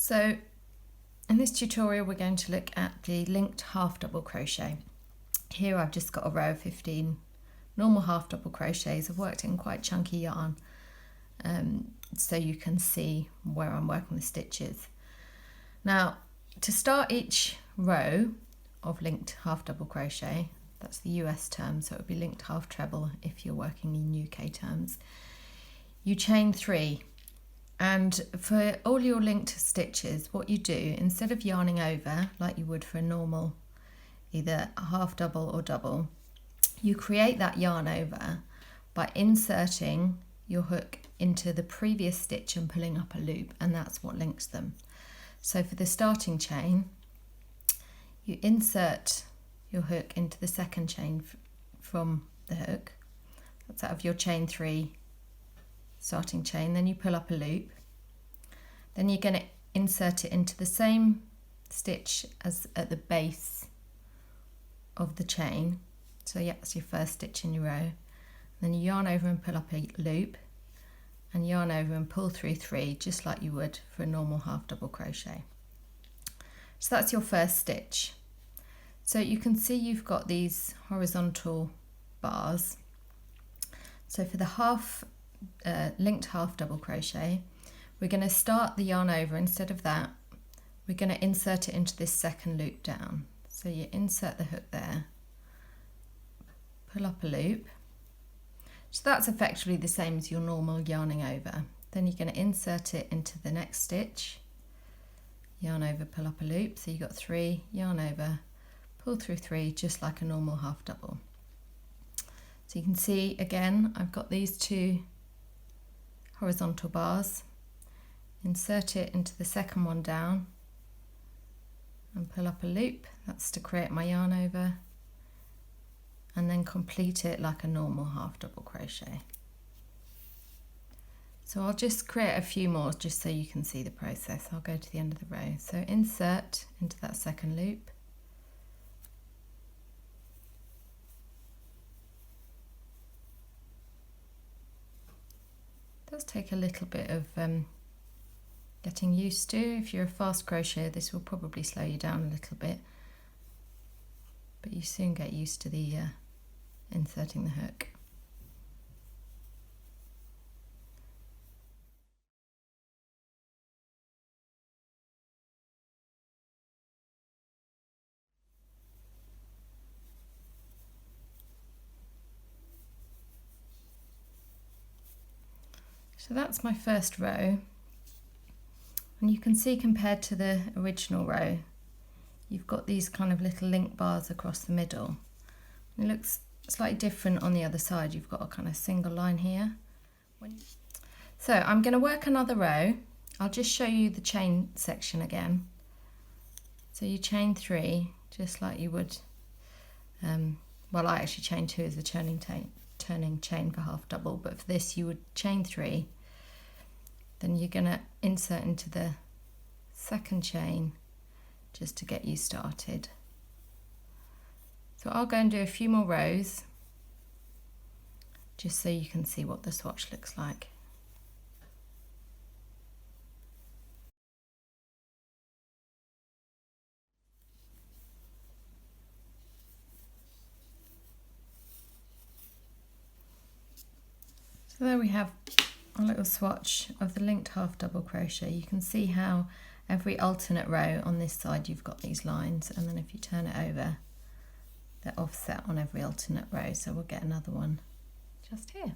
So in this tutorial we're going to look at the linked half double crochet. Here I've just got a row of 15 normal half double crochets. I've worked in quite chunky yarn so you can see where I'm working the stitches. Now to start each row of linked half double crochet, that's the US term, so it would be linked half treble if you're working in UK terms, you chain 3. And for all your linked stitches, what you do, instead of yarning over like you would for a normal either half double or double, you create that yarn over by inserting your hook into the previous stitch and pulling up a loop, and that's what links them. So for the starting chain, you insert your hook into the second chain from the hook. That's out of your chain 3 starting chain. Then you pull up a loop. Then you're going to insert it into the same stitch as at the base of the chain. So yeah, that's your first stitch in your row. Then you yarn over and pull up a loop, and yarn over and pull through 3 just like you would for a normal half double crochet. So that's your first stitch. So you can see you've got these horizontal bars. So for the linked half double crochet, we're going to start the yarn over. Instead of that, we're going to insert it into this second loop down. So you insert the hook there, pull up a loop. So that's effectively the same as your normal yarning over. Then you're going to insert it into the next stitch, yarn over, pull up a loop. So you've got 3, yarn over, pull through 3 just like a normal half double. So you can see again I've got these 2 horizontal bars, insert it into the second one down and pull up a loop. That's to create my yarn over, and then complete it like a normal half double crochet. So I'll just create a few more just so you can see the process. I'll go to the end of the row. So insert into that second loop, does take a little bit of getting used to. If you're a fast crocheter, this will probably slow you down a little bit, but you soon get used to the inserting the hook. So that's my first row, and you can see compared to the original row you've got these kind of little link bars across the middle. It looks slightly different on the other side. You've got a kind of single line here. So I'm going to work another row. I'll just show you the chain section again. So you chain 3 just like you would, well I actually chain 2 as a turning chain for half double, but for this you would chain 3. Then you're going to insert into the second chain just to get you started. So I'll go and do a few more rows just so you can see what the swatch looks like. So there we have a little swatch of the linked half double crochet. You can see how every alternate row on this side you've got these lines, and then if you turn it over they're offset on every alternate row, so we'll get another one just here.